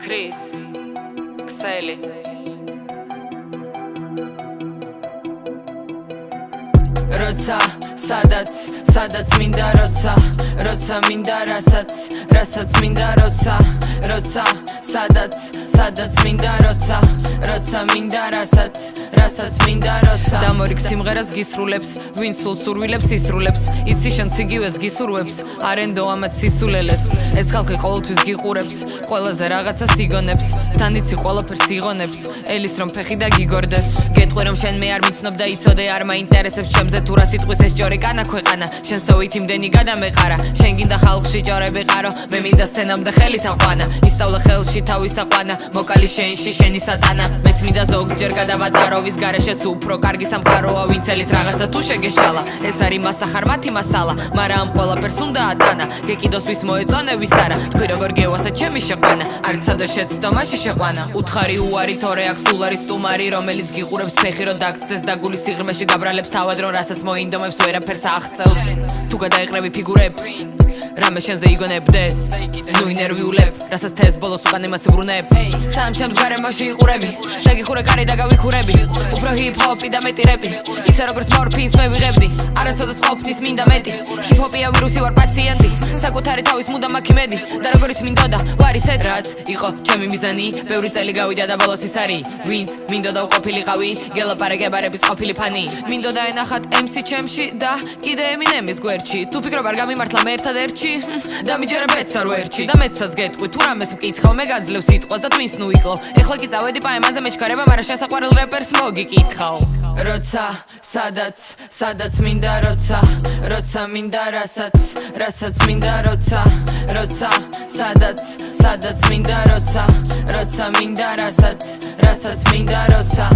Chris, Kseli. Roca, sadac minda roca minda rasac minda roca sadac minda roca minda rasac minda roca დამორიგ სიმღერას გისრულებს ვინც სულ სურვილებს ისრულებს იცი შენ ციგივეს გისურვებს არენდო ამათ სისულელეს ეს ხალხი ყოველთვის გიყურებს ყველაზე რაღაცას იგონებს თან იცი ყველაფერს იღონებს ელის რომ ფეხი და გიგორდეს გეტყვი რომ შენ მე არ მიცნობ და იცოდე არ მაინტერესებს ჩემზე თუ რა სიტყვის ეს ჯორი განა ქვეყანა შენ სოვით იმდენი გადამეყარა შენ გინდა ხალხში ჯორები ყარო მე მინდა სცენამდე ხელით აყვანა ისწავლე ხელში თავის აყვანა მოკალი შენში შენი სატანა მეც მინდა ზოგჯერ გადავატარო ვის გარეშეც უფრო კარგი სამყაროა ვინც ელის რაღაცა თუ შეგეშალა ეს არის მასახარ მათი მასალა მარა ამ ყველაფერს უნდა ატანა გეკიდოს ვის მოეწონე ვის არა თქვი როგორ გევასა ჩემი შეყვანა არც სადო შეცდომაში შეყვანა უთხარი უარი თორე აქ სულ არის სტუმარი რომელიც გიყურებს ფეხი რომ დაგწდეს და გული სიღრმეში გაბრალებს თავად რომ რასაც მოინდომებს ვერაფერს აღწევს თუ გადაეყრები ფიგურებს რამე შენზე იგონებდეს ნუ ინერვიულებ რასაც თეს ბოლოს უკან იმას ბრუნებ სამ ჩემს გარემოში იყურები და გიხურე კარი და გავიხურები უფრო ჰიპ-ჰოპი და მეტი რეპი ისე როგორც მორფინს მე ვიღებდი არასოდეს ყოფნის მინდა მეტი ჰიპ-ჰოპია ვირუსი ვარ პაციენტი საკუთარი თავის მუდამ აქ იმედი და როგორიც მინდოდა ვარ ისეთ რაც იყო ჩემი მიზანი ბევრი წელი გავიდა და ბოლოს ის არის ვინც მინდოდა უყოფილიყავი გელაპარაკებარების ყოფილი ფანი მინდოდა ენახათ MC ჩემში და კიდე ემინემის გვერდში თუ ფიქრობ არ გამიმართლა მე ერთადერთში და მიჯერებ ეც არ ვერჩი და მეცაც გეტყვი თუ რამეს მკითხავ მე გაძლევ სიტყვას და twins ნუ იკლო ეხლა კი წავედი პაემაზე მეჩქარება მაგრამ შესაყვარელ რეპერს მოგიკითხავ როცა სადაც მინდა როცა მინდა რასაც მინდა როცა სადაც მინდა როცა მინდა რასაც მინდა როცა